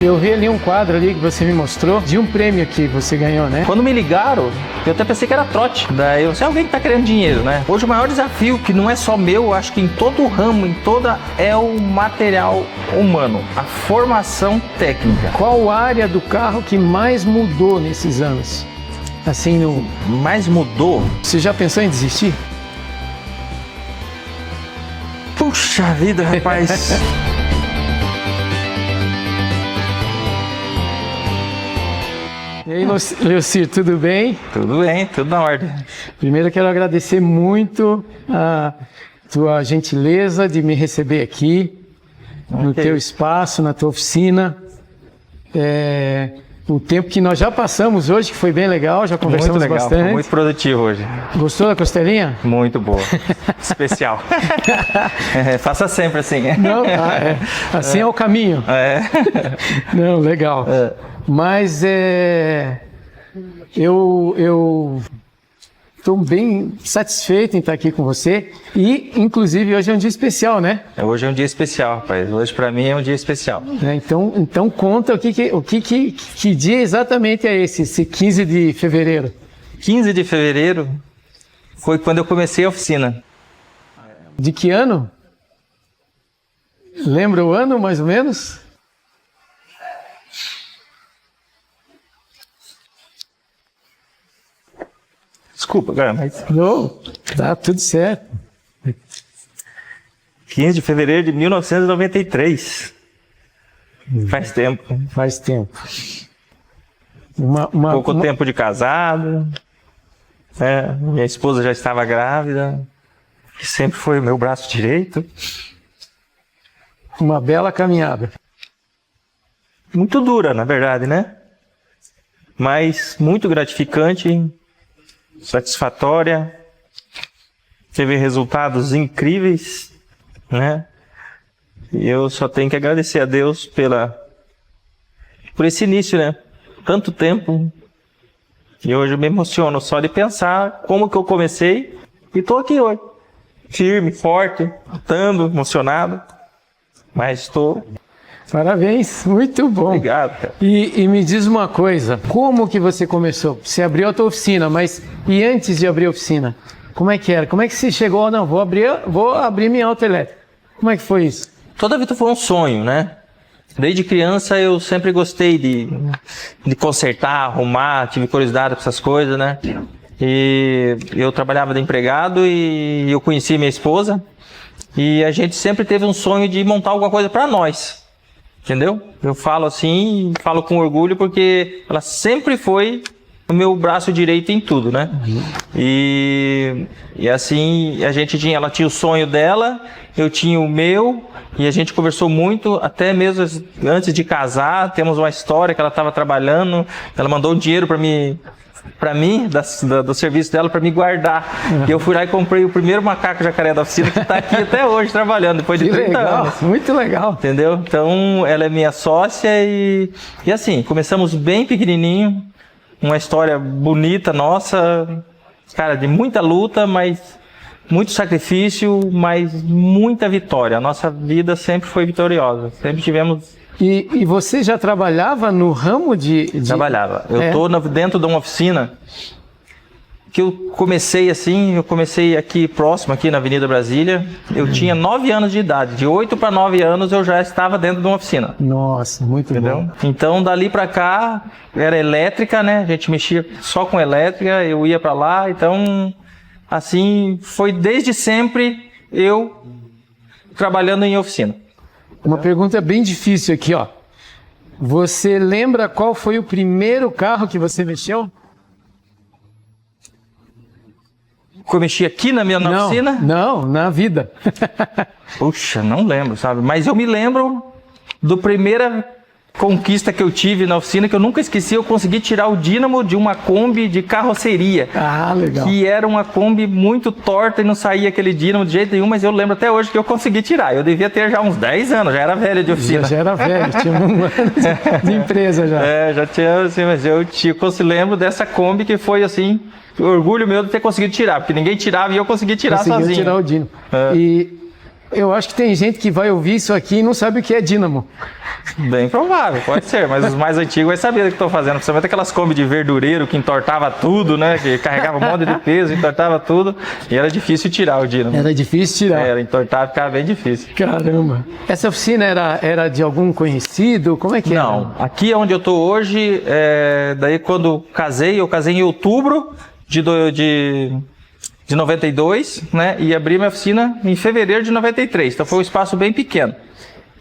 Eu vi ali um quadro ali que você me mostrou de um prêmio que você ganhou, né? Quando me ligaram, eu até pensei que era trote. Daí eu sei, alguém que tá querendo dinheiro, né? Hoje o maior desafio, que não é só meu, acho que em todo o ramo, é o material humano, a formação técnica. Qual área do carro que mais mudou nesses anos? Assim, Mais mudou? você já pensou em desistir? Puxa vida, rapaz. E aí, Leocir, tudo bem? Tudo bem, tudo na ordem. Primeiro eu quero agradecer muito a tua gentileza de me receber aqui, no teu espaço, na tua oficina. O tempo que nós já passamos hoje, que foi bem legal, já conversamos Muito legal, bastante. foi muito produtivo hoje. Gostou da costelinha? Muito boa. Especial. Faça sempre assim. Não, assim é o caminho. Não, legal. Mas eu estou bem satisfeito em estar aqui com você e, inclusive, hoje é um dia especial, né? Hoje é um dia especial, rapaz. Hoje para mim é um dia especial. Então conta que dia exatamente é esse 15 de fevereiro. 15 de fevereiro foi quando eu comecei a oficina. De que ano? Lembra o ano, mais ou menos? Desculpa, cara, mas... Não, tá tudo certo. 15 de fevereiro de 1993. Faz tempo. Faz tempo. Pouco tempo de casado. Minha esposa já estava grávida. Que sempre foi o meu braço direito. Uma bela caminhada. Muito dura, na verdade, né? Mas muito gratificante, satisfatória. Teve resultados incríveis, né? E eu só tenho que agradecer a Deus por esse início, né? Tanto tempo. E hoje eu me emociono só de pensar como que eu comecei e tô aqui hoje. Firme, forte, lutando, emocionado. Mas estou... Parabéns, muito bom. Obrigado, cara. E me diz uma coisa, como que você começou? Você abriu a tua oficina, mas e antes de abrir a oficina? Como é que era? Como é que você chegou? Não, vou abrir minha autoelétrica. Como é que foi isso? Toda a vida foi um sonho, né? Desde criança eu sempre gostei de consertar, arrumar, tive curiosidade com essas coisas, né? E eu trabalhava de empregado e eu conheci minha esposa e a gente sempre teve um sonho de montar alguma coisa para nós, entendeu? Eu falo assim, falo com orgulho porque ela sempre foi o meu braço direito em tudo, né? E assim, ela tinha o sonho dela, eu tinha o meu, e a gente conversou muito, até mesmo antes de casar, temos uma história que ela estava trabalhando, ela mandou dinheiro para mim, do serviço dela, para me guardar. E eu fui lá e comprei o primeiro macaco jacaré da oficina, que está aqui até hoje trabalhando, depois de 30 anos. Muito legal. Entendeu? Então, ela é minha sócia e assim, começamos bem pequenininho, uma história bonita nossa, cara, de muita luta, mas muito sacrifício, mas muita vitória. A nossa vida sempre foi vitoriosa, sempre tivemos... E você já trabalhava no ramo de... Trabalhava. Eu estou dentro de uma oficina que eu comecei aqui próximo, aqui na Avenida Brasília. Eu tinha 9 anos de idade, de 8 para 9 anos eu já estava dentro de uma oficina. Nossa, muito bom. Então dali para cá era elétrica, né? A gente mexia só com elétrica, eu ia para lá, então assim foi desde sempre eu trabalhando em oficina. Uma pergunta bem difícil aqui, ó. Você lembra qual foi o primeiro carro que você mexeu? Que eu mexi aqui na oficina? Não, na vida. Puxa, não lembro, sabe? Mas eu me lembro do primeira conquista que eu tive na oficina, que eu nunca esqueci. Eu consegui tirar o dínamo de uma Kombi de carroceria. Ah, legal. Que era uma Kombi muito torta e não saía aquele dínamo de jeito nenhum, mas eu lembro até hoje que eu consegui tirar. Eu devia ter já uns 10 anos, já era velho de oficina. Já era velho, tinha 1 ano de empresa já. Já tinha, assim, mas eu lembro dessa Kombi que foi assim, orgulho meu de ter conseguido tirar, porque ninguém tirava e eu consegui tirar sozinho. Conseguiu tirar o dínamo. Eu acho que tem gente que vai ouvir isso aqui e não sabe o que é dínamo. Bem provável, pode ser, mas os mais antigos vai saber o que estão fazendo. Principalmente aquelas Kombi de verdureiro que entortava tudo, né? Que carregava um monte de peso, entortava tudo. E era difícil tirar o dínamo. Era difícil tirar. Era, entortar ficava bem difícil. Caramba. Essa oficina era de algum conhecido? Como é que era? Não, aqui onde eu tô hoje, daí quando eu casei em outubro de 92, né? E abri minha oficina em fevereiro de 93. Então foi um espaço bem pequeno.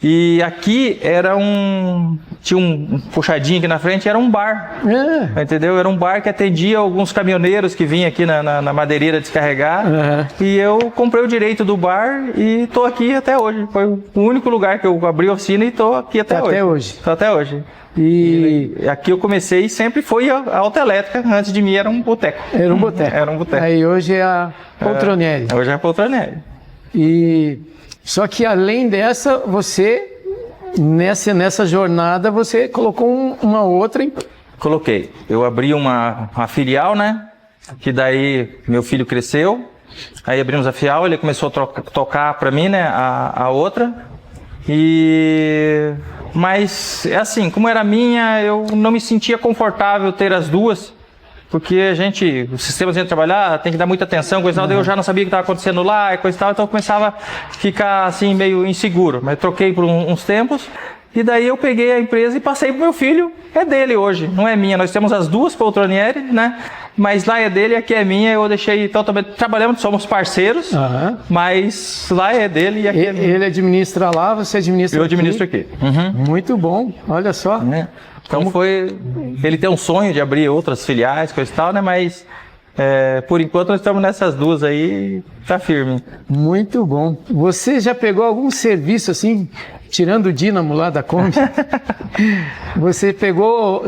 E aqui tinha um puxadinho aqui na frente, era um bar, entendeu? Era um bar que atendia alguns caminhoneiros que vinham aqui na madeireira descarregar, e eu comprei o direito do bar e tô aqui até hoje. Foi o único lugar que eu abri a oficina e tô aqui até hoje. Até hoje. Tô até hoje. E aqui eu comecei e sempre foi a autoelétrica, antes de mim era um boteco. Era um boteco. Era um boteco. Aí hoje é a Poltronieri. Hoje é a Poltronieri. Só que além dessa, você, nessa jornada, você colocou uma outra... Coloquei. Eu abri uma filial, né? Que daí meu filho cresceu. Aí abrimos a filial, ele começou a tocar para mim, né? A outra. Mas, é assim, como era minha, eu não me sentia confortável ter as duas. Porque o sistema de trabalhar tem que dar muita atenção, coisa e tal, daí eu já não sabia o que estava acontecendo lá, e coisa e tal, então eu começava a ficar assim meio inseguro. Mas troquei por uns tempos, e daí eu peguei a empresa e passei pro meu filho, é dele hoje, não é minha. Nós temos as duas Poltronieri, né? Mas lá é dele, aqui é minha, eu deixei totalmente. Trabalhamos, somos parceiros, mas lá é dele e aqui é minha. Ele administra lá, você administra aqui? Eu administro aqui. Muito bom, olha só. Então ele tem um sonho de abrir outras filiais, coisa e tal, né? Mas por enquanto nós estamos nessas duas aí, tá firme. Muito bom. Você já pegou algum serviço assim, tirando o dínamo lá da Kombi? Você pegou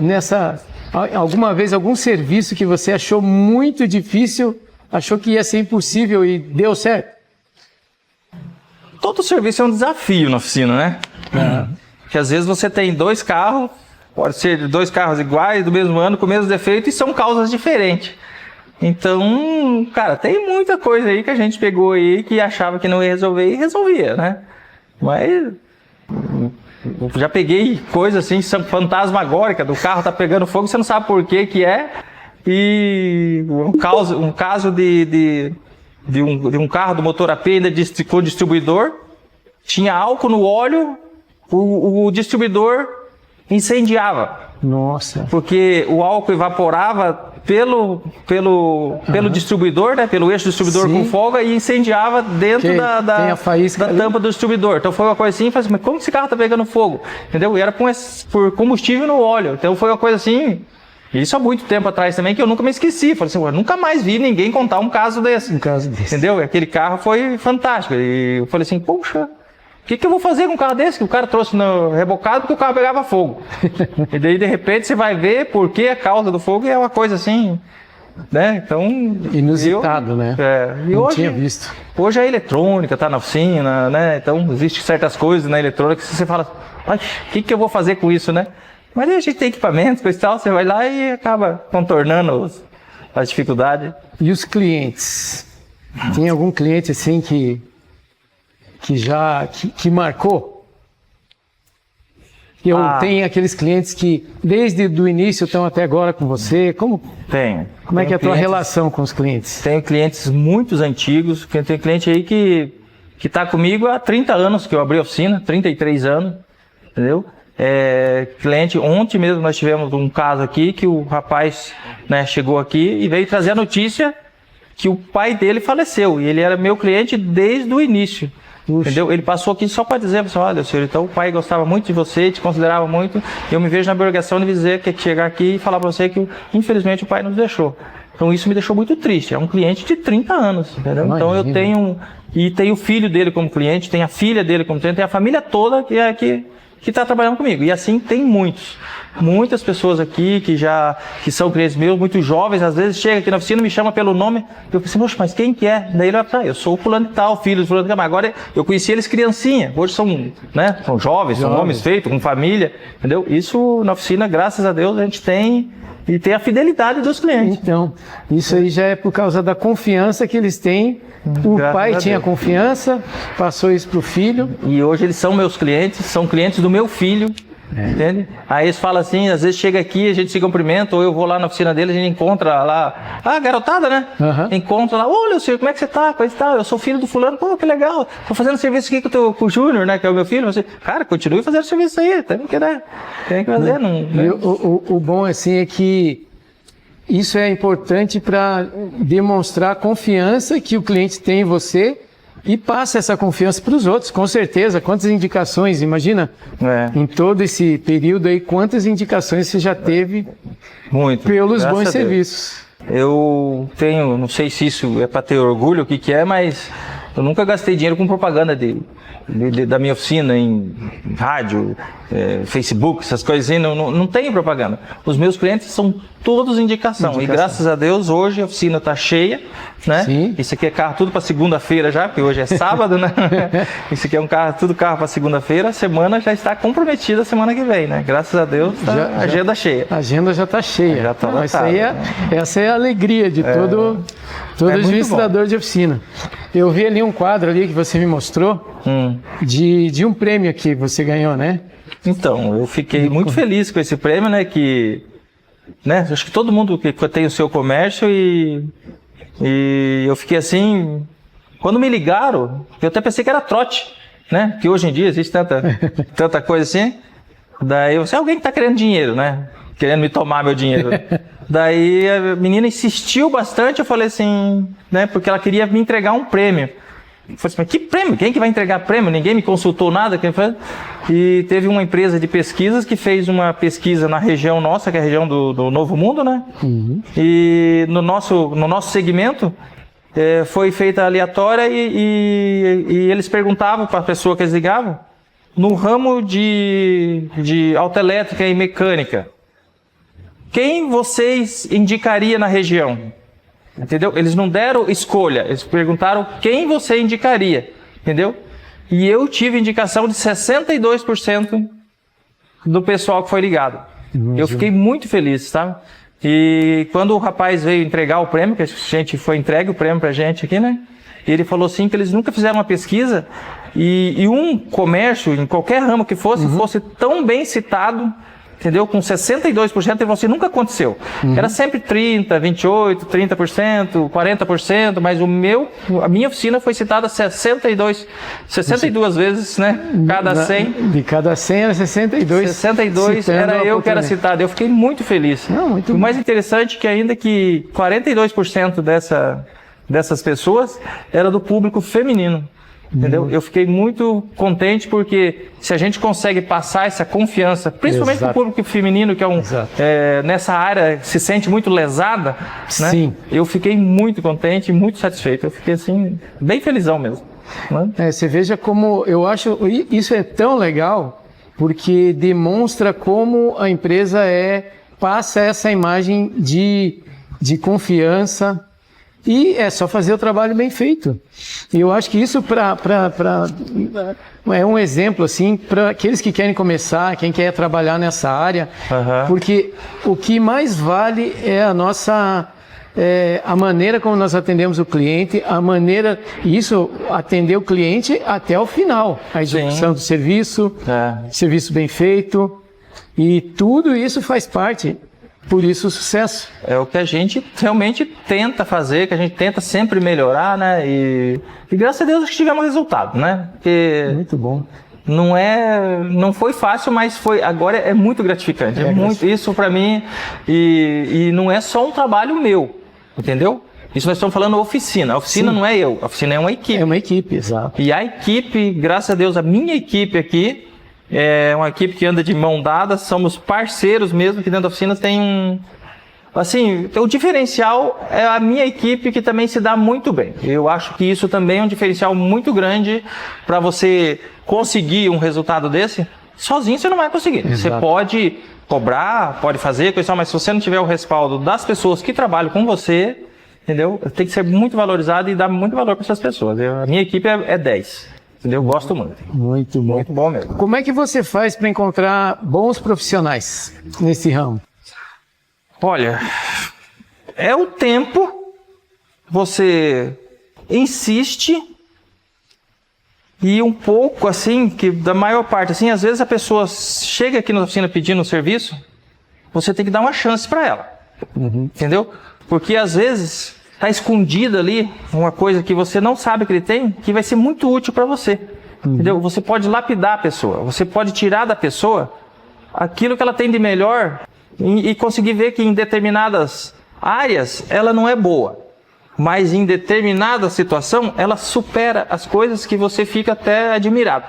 alguma vez algum serviço que você achou muito difícil, achou que ia ser impossível e deu certo? Todo serviço é um desafio na oficina, né? Porque às vezes você tem 2 carros, pode ser 2 carros iguais, do mesmo ano, com o mesmo defeito, e são causas diferentes. Então, cara, tem muita coisa aí que a gente pegou aí que achava que não ia resolver e resolvia, né? Mas eu já peguei coisa assim, fantasmagórica, do carro tá pegando fogo, você não sabe por que é. E um caso de um carro do motor AP ainda com o distribuidor, tinha álcool no óleo, o distribuidor incendiava. Nossa. Porque o álcool evaporava pelo distribuidor, né? Pelo eixo do distribuidor com folga e incendiava dentro da tampa do distribuidor. Então foi uma coisa assim, falei assim, mas como esse carro tá pegando fogo? Entendeu? E era por combustível no óleo. Então foi uma coisa assim, isso há muito tempo atrás também, que eu nunca me esqueci. Falei assim, eu nunca mais vi ninguém contar um caso desse. Entendeu? E aquele carro foi fantástico. E eu falei assim, poxa, o que eu vou fazer com um carro desse? Que o cara trouxe no rebocado porque o carro pegava fogo. E daí, de repente, você vai ver por que a causa do fogo, e é uma coisa assim, né? Então... Inusitado, né? E não hoje, tinha visto. Hoje a eletrônica está na oficina, né? Então, existem certas coisas na eletrônica que você fala, o que eu vou fazer com isso, né? Mas aí a gente tem equipamentos, coisa e tal, você vai lá e acaba contornando as dificuldades. E os clientes? Tem algum cliente assim que marcou? Tem aqueles clientes que desde o início estão até agora com você? Como é que é a tua relação com os clientes? Tenho clientes muito antigos, tem cliente aí que está comigo há 30 anos, que eu abri a oficina, 33 anos, entendeu? Cliente, ontem mesmo nós tivemos um caso aqui que o rapaz, né, chegou aqui e veio trazer a notícia que o pai dele faleceu, e ele era meu cliente desde o início. Entendeu? Ele passou aqui só para dizer, olha, senhor, então o pai gostava muito de você, te considerava muito, e eu me vejo na obrigação de dizer que chegar aqui e falar para você que infelizmente o pai nos deixou. Então isso me deixou muito triste. É um cliente de 30 anos, entendeu? Imagina. Então eu tenho o filho dele como cliente, tem a filha dele como cliente, tem a família toda que está trabalhando comigo. E assim tem muitas pessoas aqui que são clientes meus, muito jovens, às vezes chega aqui na oficina, me chama pelo nome, eu pensei, moxa, mas quem que é? Daí ele vai eu sou o fulano de tal, filho do fulano de tal, mas agora eu conheci eles criancinha, hoje são jovens, são homens feitos, com família, entendeu? Isso na oficina, graças a Deus, a gente tem e ter a fidelidade dos clientes. Então, isso aí já é por causa da confiança que eles têm. O Graças pai a tinha Deus. confiança, passou isso para o filho. E hoje eles são meus clientes, são clientes do meu filho, entende? Aí eles falam assim, às vezes chega aqui, a gente se cumprimenta, ou eu vou lá na oficina deles, a gente encontra lá, a garotada, né? Aham. Encontra lá, ô Leocir, como é que você tá? Coisa e tal, eu sou filho do fulano, pô, que legal, tô fazendo serviço aqui com o Júnior, né, que é o meu filho. Você, cara, continue fazendo serviço aí, tem que fazer, não... E o bom assim é que isso é importante para demonstrar a confiança que o cliente tem em você e passa essa confiança para os outros, com certeza. Quantas indicações, imagina, em todo esse período aí, quantas indicações você já teve Muito. pelos Graças bons a Deus. serviços. Eu tenho, não sei se isso é para ter orgulho, o que é, mas eu nunca gastei dinheiro com propaganda da minha oficina em rádio, Facebook, essas coisas assim, não tem propaganda. Os meus clientes são todos indicação. E graças a Deus hoje a oficina está cheia, né? Sim. Isso aqui é carro tudo para segunda-feira já, porque hoje é sábado, né? Isso aqui é tudo carro para segunda-feira, a semana já está comprometida a semana que vem, né? Graças a Deus tá a agenda cheia. A agenda já está cheia. Já tá Não, isso lotada. aí essa é a alegria de todo muito administrador de oficina. Eu vi ali um quadro ali que você me mostrou de um prêmio que você ganhou, né? Então, eu fiquei muito feliz com esse prêmio, né? Acho que todo mundo que tem o seu comércio e eu fiquei assim, quando me ligaram, eu até pensei que era trote, né? Que hoje em dia existe tanta coisa assim. Daí eu pensei, alguém que tá querendo dinheiro, né? Querendo me tomar meu dinheiro. Daí a menina insistiu bastante, eu falei assim, né? Porque ela queria me entregar um prêmio. Eu falei assim, mas que prêmio? Quem que vai entregar prêmio? Ninguém me consultou nada. E teve uma empresa de pesquisas que fez uma pesquisa na região nossa, que é a região do Novo Mundo, né? E no nosso segmento foi feita aleatória e eles perguntavam para a pessoa que eles ligavam no ramo de autoelétrica e mecânica. Quem vocês indicaria na região? Entendeu? Eles não deram escolha, eles perguntaram quem você indicaria, entendeu? E eu tive indicação de 62% do pessoal que foi ligado. Eu fiquei muito feliz, tá? E quando o rapaz veio entregar o prêmio, que a gente foi entregue o prêmio pra gente aqui, né? Ele falou assim que eles nunca fizeram uma pesquisa e um comércio, em qualquer ramo que fosse tão bem citado, entendeu? Com 62%, ele falou assim, nunca aconteceu. Era sempre 30%, 28%, 30%, 40%, mas a minha oficina foi citada 62 vezes, né? Cada 100. De cada 100 era 62. 62 era eu que era citado. Eu fiquei muito feliz. O mais interessante é que ainda que 42% dessas pessoas era do público feminino. Entendeu? Eu fiquei muito contente porque se a gente consegue passar essa confiança, principalmente para o público feminino, que nessa área se sente muito lesada, né? Sim. Eu fiquei muito contente e muito satisfeito. Eu fiquei assim, bem felizão mesmo. Né? Você veja como eu acho isso é tão legal, porque demonstra como a empresa passa essa imagem de confiança. E é só fazer o trabalho bem feito. E eu acho que isso é um exemplo assim para aqueles que querem começar, quem quer trabalhar nessa área, porque o que mais vale é a maneira como nós atendemos o cliente, atender o cliente até o final, a execução do serviço, serviço bem feito, e tudo isso faz parte. Por isso o sucesso. É o que a gente realmente tenta fazer, que a gente tenta sempre melhorar, né? E graças a Deus que tivemos resultado, né? Porque muito bom. Não foi fácil, mas agora é muito gratificante. Isso para mim, e não é só um trabalho meu, entendeu? Isso nós estamos falando oficina. A oficina não é eu, a oficina é uma equipe. É uma equipe, exato. E a equipe, graças a Deus, a minha equipe aqui, é uma equipe que anda de mão dada, somos parceiros mesmo, que dentro da oficina tem o diferencial é a minha equipe que também se dá muito bem. Eu acho que isso também é um diferencial muito grande para você conseguir um resultado desse. Sozinho você não vai conseguir. Exato. Você pode cobrar, pode fazer, mas se você não tiver o respaldo das pessoas que trabalham com você, entendeu? Tem que ser muito valorizado e dar muito valor para essas pessoas. A minha equipe é 10. Entendeu? Eu gosto muito. Muito bom. Muito bom mesmo. Como é que você faz para encontrar bons profissionais nesse ramo? Olha, é o tempo, você insiste e um pouco assim, que da maior parte, assim, às vezes a pessoa chega aqui na oficina pedindo um serviço, você tem que dar uma chance para ela, entendeu? Porque às vezes está escondida ali uma coisa que você não sabe que ele tem, que vai ser muito útil para você, entendeu? Você pode lapidar a pessoa, você pode tirar da pessoa aquilo que ela tem de melhor e conseguir ver que em determinadas áreas ela não é boa, mas em determinada situação ela supera as coisas que você fica até admirado.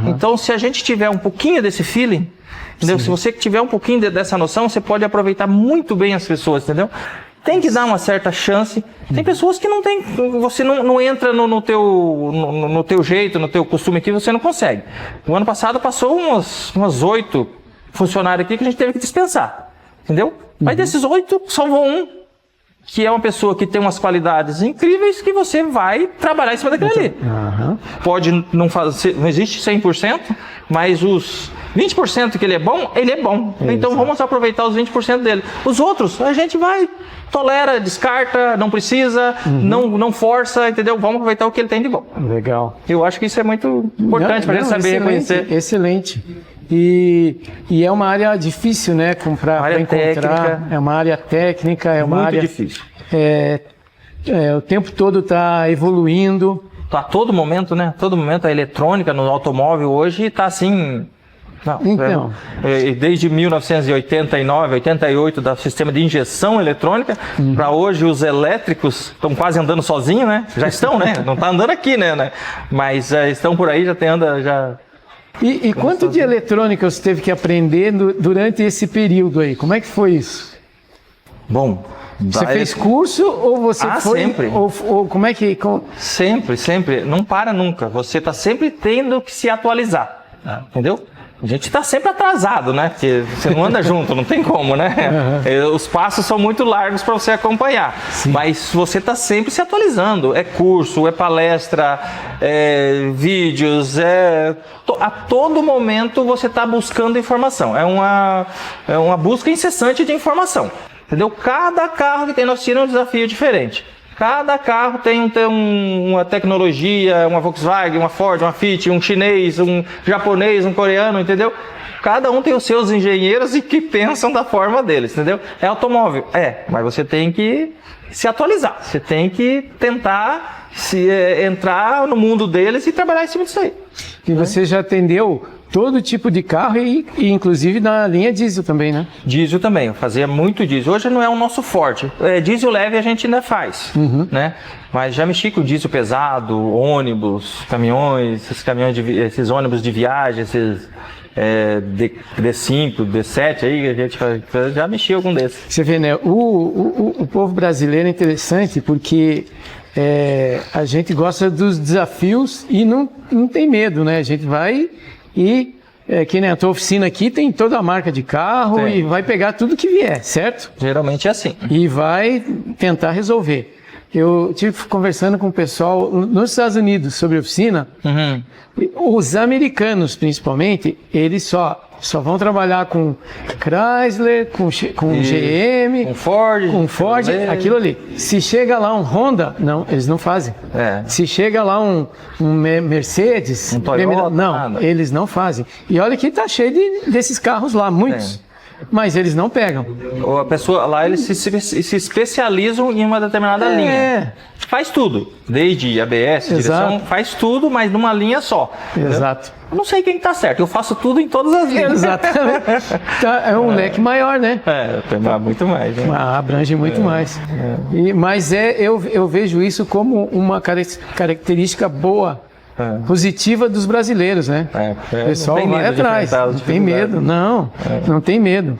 Então, se a gente tiver um pouquinho desse feeling, entendeu? Se você tiver um pouquinho dessa noção, você pode aproveitar muito bem as pessoas, entendeu? Tem que dar uma certa chance. Tem pessoas que não tem, você não entra no teu jeito, no teu costume aqui, você não consegue. No ano passado passou umas 8 funcionários aqui que a gente teve que dispensar, entendeu? Mas desses 8, salvou um, que é uma pessoa que tem umas qualidades incríveis que você vai trabalhar em cima daquilo ali. Pode não fazer, não existe 100%, mas os 20% que ele é bom. Então vamos aproveitar os 20% dele. Os outros, a gente vai, tolera, descarta, não precisa, não força, entendeu? Vamos aproveitar o que ele tem de bom. Legal. Eu acho que isso é muito importante para a gente saber reconhecer. Excelente. E é uma área difícil, né? Para encontrar. Técnica. É uma área técnica, é uma muito área difícil. O tempo todo está evoluindo. A todo momento, né? Todo momento a eletrônica no automóvel hoje está assim. Então, desde 1989, 88, do sistema de injeção eletrônica, para hoje os elétricos estão quase andando sozinhos, né? Já estão, né? Não está andando aqui, né? Mas estão por aí, já. E quanto de eletrônica você teve que aprender durante esse período aí? Como é que foi isso? Bom, você fez curso ou você foi? Sempre. Ou como é que... Sempre. Não para nunca. Você está sempre tendo que se atualizar. Entendeu? A gente está sempre atrasado, né? Porque você não anda junto, não tem como, né? Os passos são muito largos para você acompanhar. Sim. Mas você está sempre se atualizando. É curso, é palestra, é vídeos, a todo momento você está buscando informação. É uma busca incessante de informação. Entendeu? Cada carro que tem na oficina é um desafio diferente. Cada carro tem uma tecnologia, uma Volkswagen, uma Ford, uma Fiat, um chinês, um japonês, um coreano, entendeu? Cada um tem os seus engenheiros e que pensam da forma deles, entendeu? É automóvel, mas você tem que se atualizar, você tem que tentar entrar no mundo deles e trabalhar em cima disso aí. E você já atendeu todo tipo de carro e inclusive na linha diesel também, né? Diesel também, eu fazia muito diesel. Hoje não é o nosso forte. Diesel leve a gente ainda faz, né? Mas já mexi com diesel pesado, ônibus, caminhões, esses ônibus de viagem, esses D5, D7 aí, a gente já mexeu com desses. Você vê, né? O povo brasileiro é interessante porque a gente gosta dos desafios e não tem medo, né? A gente vai e que nem a tua oficina aqui tem toda a marca de carro e vai pegar tudo que vier, certo? Geralmente é assim. E vai tentar resolver. Eu estive conversando com o pessoal nos Estados Unidos sobre oficina. Os americanos, principalmente, eles só vão trabalhar com Chrysler, com GM, com Ford, aquilo ali. Se chega lá um Honda, não, eles não fazem. Se chega lá um Mercedes, um Toyota, não, eles não fazem. E olha que tá cheio desses carros lá, muitos. Mas eles não pegam. A pessoa lá, eles se especializam em uma determinada linha. Faz tudo, desde ABS, direção, faz tudo, mas numa linha só. Exato. Eu não sei quem está certo, eu faço tudo em todas as linhas. Exatamente. É um leque maior, né? Tem muito mais. Né? Abrange muito mais. Mas eu vejo isso como uma característica boa, positiva dos brasileiros, né? O pessoal vai atrás, não tem medo, não tem medo.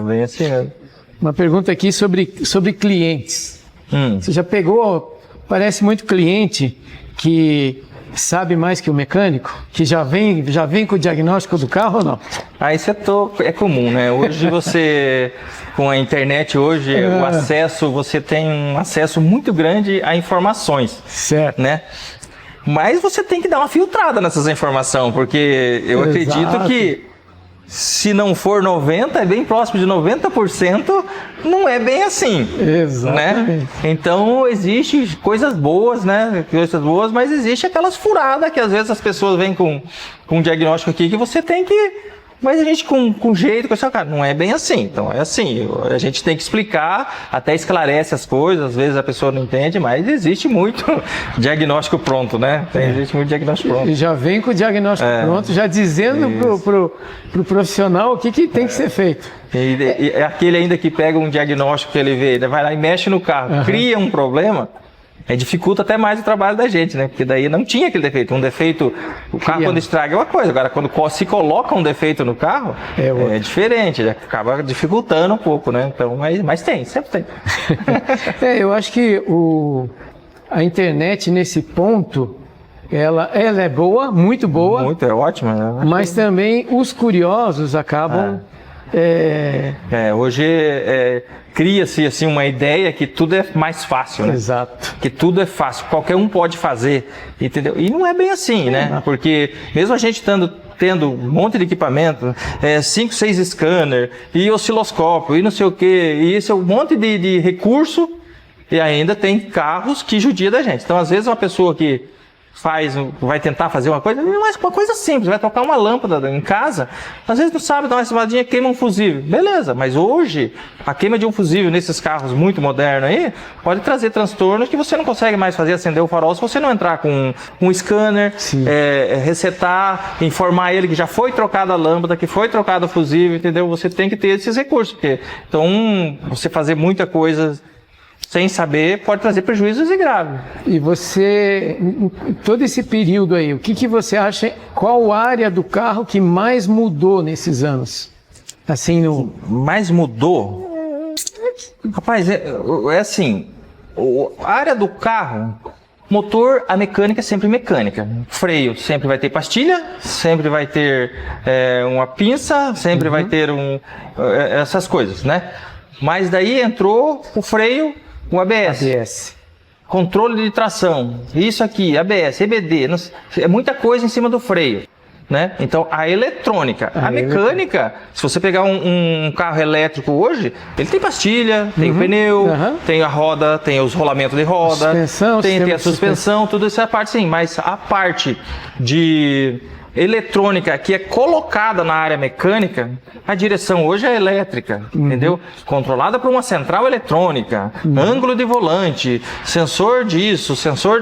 Bem assim mesmo. Uma pergunta aqui sobre clientes. Você já pegou, parece muito cliente que sabe mais que o mecânico, que já vem com o diagnóstico do carro ou não? Isso é comum, né? Hoje você, com a internet hoje, o acesso, você tem um acesso muito grande a informações. Certo. Né? Mas você tem que dar uma filtrada nessas informações, porque eu acredito que se não for 90%, é bem próximo de 90%, não é bem assim. Exatamente. Né? Então, existe coisas boas, né? Coisas boas, mas existe aquelas furadas que às vezes as pessoas vêm com um diagnóstico aqui que você tem que... Mas a gente com jeito, com essa cara, não é bem assim. Então é assim, a gente tem que explicar, até esclarece as coisas, às vezes a pessoa não entende, mas existe muito diagnóstico pronto, né? Existe muito diagnóstico pronto. E já vem com o diagnóstico pronto, já dizendo pro profissional o que tem que ser feito. E aquele ainda que pega um diagnóstico que ele vê, vai lá e mexe no carro, cria um problema, dificulta até mais o trabalho da gente, né? Porque daí não tinha aquele defeito. Um defeito, o carro quando estraga é uma coisa, agora quando se coloca um defeito no carro, é diferente, acaba dificultando um pouco, né? Então, mas tem, sempre tem. Eu acho que a internet nesse ponto, ela é boa, muito boa. Muito, é ótima. Né? Mas também os curiosos acabam... Hoje cria-se assim uma ideia que tudo é mais fácil, né? Exato. Que tudo é fácil, qualquer um pode fazer, entendeu? E não é bem assim, né? Porque mesmo a gente tendo um monte de equipamento, 5, 6 scanner, e osciloscópio, e não sei o quê, e esse é um monte de recurso, e ainda tem carros que judia da gente. Então, às vezes, uma pessoa que vai tentar fazer uma coisa, não é uma coisa simples, vai tocar uma lâmpada em casa, às vezes não sabe dar uma espadinha, queima um fusível. Beleza, mas hoje, a queima de um fusível nesses carros muito modernos aí, pode trazer transtornos que você não consegue mais fazer acender o farol se você não entrar com um scanner, resetar, informar ele que já foi trocada a lâmpada, que foi trocado o fusível, entendeu? Você tem que ter esses recursos, porque então você fazer muita coisa sem saber pode trazer prejuízos e graves. E você, em todo esse período aí, o que você acha, qual área do carro que mais mudou nesses anos? Assim, mais mudou? Rapaz, é assim, a área do carro, motor, a mecânica é sempre mecânica. Freio, sempre vai ter pastilha, sempre vai ter uma pinça, sempre vai ter essas coisas, né? Mas daí entrou o freio, o ABS. Controle de tração, isso aqui, ABS, EBD, é muita coisa em cima do freio, né? Então, a eletrônica, a mecânica, se você pegar um carro elétrico hoje, ele tem pastilha, tem o pneu, tem a roda, tem os rolamentos de roda, tem a suspensão, tudo isso é a parte sim, mas a parte de eletrônica que é colocada na área mecânica, a direção hoje é elétrica, entendeu? Controlada por uma central eletrônica, ângulo de volante, sensor disso, sensor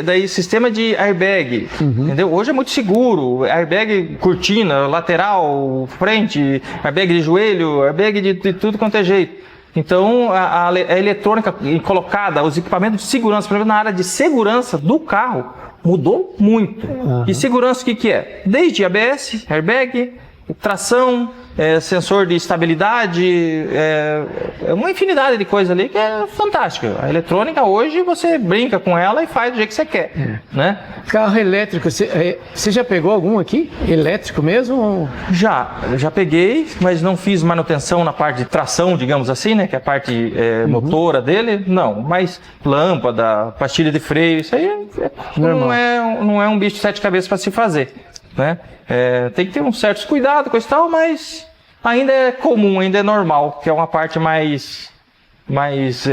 daí sistema de airbag, entendeu? Hoje é muito seguro, airbag cortina, lateral, frente, airbag de joelho, airbag de tudo quanto é jeito. Então, a eletrônica colocada, os equipamentos de segurança, por exemplo, na área de segurança do carro, mudou muito. E segurança o que é? Desde ABS, airbag, tração, sensor de estabilidade, uma infinidade de coisas ali que é fantástica. A eletrônica hoje você brinca com ela e faz do jeito que você quer, né? Carro elétrico, você já pegou algum aqui? Elétrico mesmo? Já peguei, mas não fiz manutenção na parte de tração, digamos assim, né? Que é a parte motora dele, não. Mas lâmpada, pastilha de freio, isso aí não é um bicho de 7 cabeças para se fazer, né? Tem que ter uns certos cuidados com isso e tal, mas ainda é comum, ainda é normal, que é uma parte mais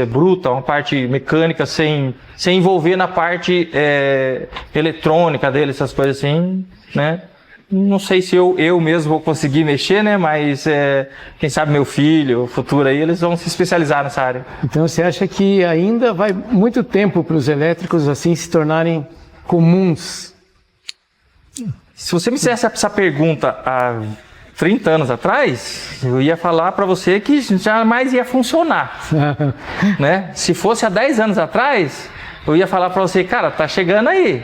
bruta, uma parte mecânica sem envolver na parte eletrônica dele, essas coisas assim, né? Não sei se eu mesmo vou conseguir mexer, né? Mas quem sabe meu filho, o futuro aí, eles vão se especializar nessa área. Então você acha que ainda vai muito tempo para os elétricos assim se tornarem comuns? Se você me fizesse essa pergunta há 30 anos atrás, eu ia falar para você que jamais ia funcionar, né? Se fosse há 10 anos atrás, eu ia falar para você, cara, tá chegando aí.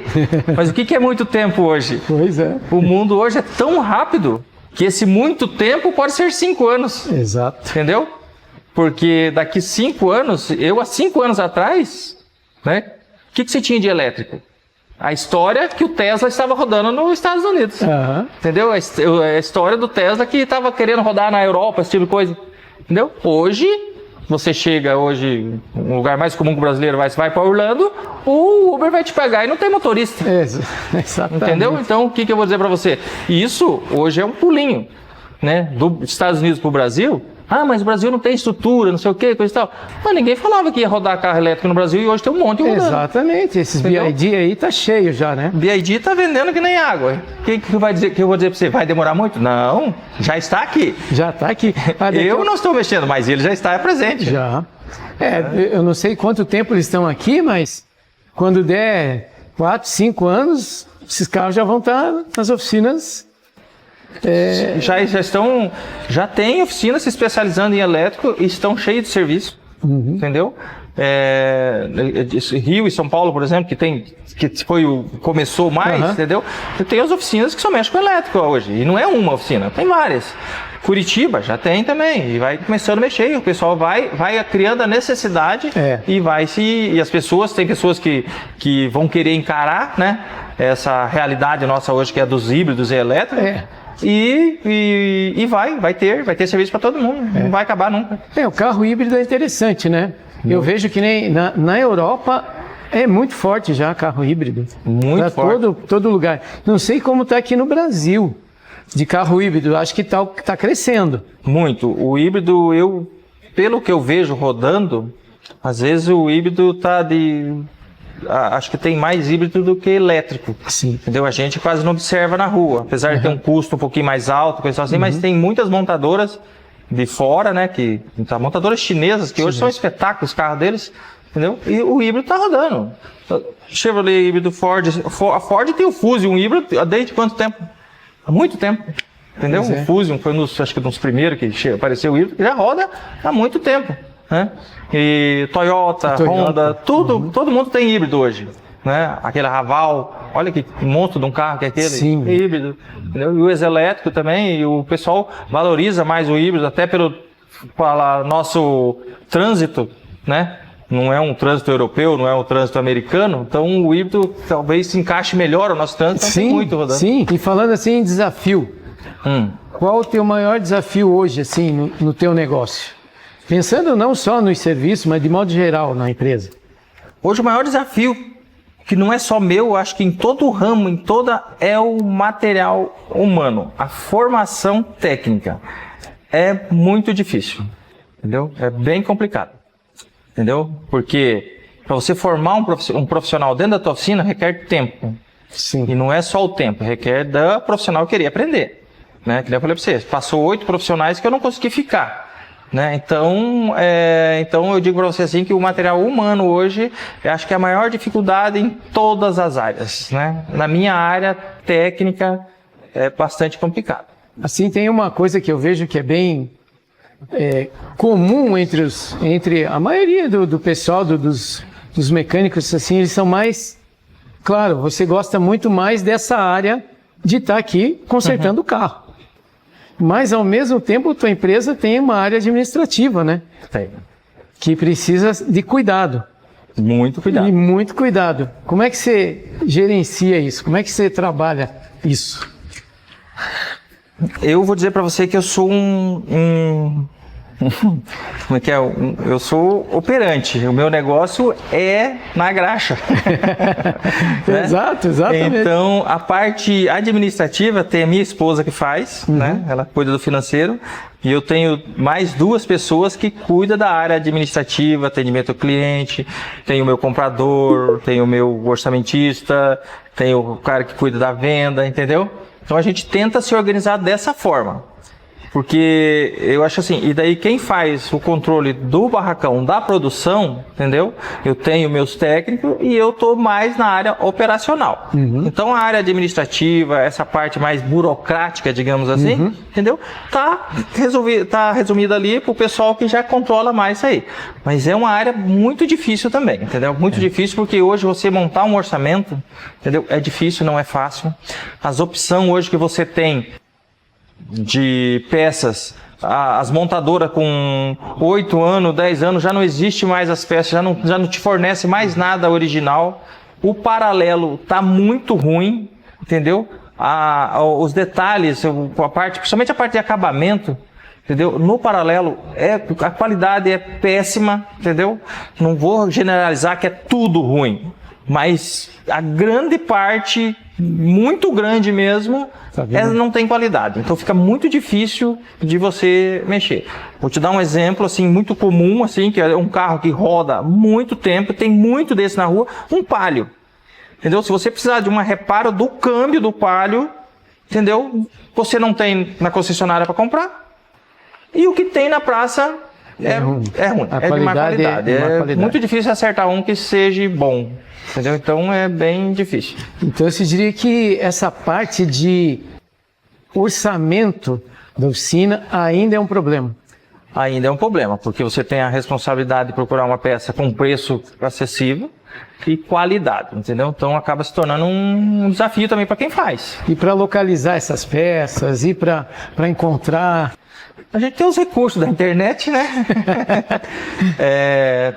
Mas o que é muito tempo hoje? Pois é. O mundo hoje é tão rápido que esse muito tempo pode ser 5 anos. Exato. Entendeu? Porque daqui 5 anos, há 5 anos atrás, né? O que você tinha de elétrico? A história que o Tesla estava rodando nos Estados Unidos. Entendeu? A história do Tesla que estava querendo rodar na Europa, esse tipo de coisa. Entendeu? Hoje, você chega hoje, um lugar mais comum que o brasileiro vai para Orlando, o Uber vai te pegar e não tem motorista. Exatamente. Entendeu? Então, o que eu vou dizer para você? Isso hoje é um pulinho. né, dos Estados Unidos para o Brasil. Ah, mas o Brasil não tem estrutura, não sei o que, coisa e tal. Mas ninguém falava que ia rodar carro elétrico no Brasil e hoje tem um monte rodando. Exatamente, esses BYD aí tá cheio já, né? BYD tá vendendo que nem água. Quem que vai dizer que eu vou dizer para você? Vai demorar muito? Não, já está aqui. Já tá aqui. Eu não estou mexendo, mas ele já está presente. Já. Eu não sei quanto tempo eles estão aqui, mas quando der 4, 5 anos, esses carros já vão estar nas oficinas. Já tem oficinas se especializando em elétrico e estão cheios de serviço, entendeu? Rio e São Paulo, por exemplo, começou mais, entendeu? Tem as oficinas que só mexem com elétrico hoje, e não é uma oficina, tem várias. Curitiba já tem também, e vai começando a mexer, e o pessoal vai criando a necessidade e as pessoas, tem pessoas que vão querer encarar, né, essa realidade nossa hoje que é dos híbridos e elétricos. E vai ter serviço para todo mundo, não vai acabar nunca. O carro híbrido é interessante, né? Eu vejo que nem na Europa é muito forte já carro híbrido. Muito forte. Todo lugar. Não sei como está aqui no Brasil de carro híbrido, acho que tá crescendo. Muito. O híbrido, pelo que eu vejo rodando, às vezes o híbrido acho que tem mais híbrido do que elétrico. Sim. Entendeu? A gente quase não observa na rua, apesar de ter um custo um pouquinho mais alto, coisa assim, mas tem muitas montadoras de fora, né, montadoras chinesas que hoje são espetáculos os carros deles, entendeu? E o híbrido tá rodando. Chevrolet híbrido, Ford, a Ford tem o Fusion híbrido desde quanto tempo? Há muito tempo. Entendeu? O Fusion foi acho que dos primeiros que apareceu o híbrido, que já roda há muito tempo. Né? E Toyota, Honda, todo mundo tem híbrido hoje, né? Aquele Raval, olha que monstro de um carro que é aquele. Sim. Híbrido, entendeu? E o ex-elétrico também, e o pessoal valoriza mais o híbrido, até pelo nosso trânsito, né? Não é um trânsito europeu, não é um trânsito americano, então o híbrido talvez se encaixe melhor o nosso trânsito, então tem muito rodando. Sim, e falando assim em desafio, qual o teu maior desafio hoje, assim, no teu negócio? Pensando não só nos serviços, mas de modo geral na empresa. Hoje o maior desafio, que não é só meu, acho que em todo o ramo, é o material humano. A formação técnica é muito difícil, entendeu? É bem complicado, entendeu? Porque para você formar um profissional dentro da tua oficina requer tempo. Sim. E não é só o tempo, requer da profissional querer aprender, né? Que nem eu falei para você, passou 8 profissionais que eu não consegui ficar. Né? Então eu digo para você assim que o material humano hoje, eu acho que é a maior dificuldade em todas as áreas, né? Na minha área técnica é bastante complicado. Assim, tem uma coisa que eu vejo que é bem comum entre a maioria do pessoal, dos mecânicos, assim, eles são mais, claro, você gosta muito mais dessa área de estar aqui consertando o carro. Mas, ao mesmo tempo, a tua empresa tem uma área administrativa, né? Tem. Que precisa de cuidado. Muito cuidado. E muito cuidado. Como é que você gerencia isso? Como é que você trabalha isso? Eu vou dizer para você que eu sou como é que é? Eu sou operante. O meu negócio é na graxa. Né? Exato, exatamente. Então, a parte administrativa tem a minha esposa que faz, né? Ela cuida do financeiro. E eu tenho mais 2 pessoas que cuidam da área administrativa, atendimento ao cliente, tem o meu comprador, tem o meu orçamentista, tem o cara que cuida da venda, entendeu? Então a gente tenta se organizar dessa forma. Porque eu acho assim, e daí quem faz o controle do barracão, da produção, entendeu? Eu tenho meus técnicos e eu estou mais na área operacional. Então a área administrativa, essa parte mais burocrática, digamos assim, entendeu? Tá resumida ali para o pessoal que já controla mais isso aí. Mas é uma área muito difícil também, entendeu? Muito difícil porque hoje você montar um orçamento, entendeu? É difícil, não é fácil. As opções hoje que você tem de peças, as montadoras com 8 anos, 10 anos, já não existe mais as peças, já não te fornece mais nada original. O paralelo tá muito ruim, entendeu? Os detalhes, principalmente a parte de acabamento, entendeu? No paralelo, a qualidade é péssima, entendeu? Não vou generalizar que é tudo ruim, Mas a grande parte, muito grande mesmo, não tem qualidade. Então fica muito difícil de você mexer. Vou te dar um exemplo assim muito comum, assim, que é um carro que roda muito tempo, tem muito desse na rua, um Palio. Entendeu? Se você precisar de uma reparo do câmbio do Palio, entendeu? Você não tem na concessionária para comprar. E o que tem na praça é ruim. É de má qualidade. É muito difícil acertar um que seja bom. Entendeu? Então é bem difícil. Então você diria que essa parte de orçamento da oficina ainda é um problema? Ainda é um problema, porque você tem a responsabilidade de procurar uma peça com preço acessível e qualidade, entendeu? Então acaba se tornando um desafio também para quem faz. E para localizar essas peças, e para encontrar... A gente tem os recursos da internet, né?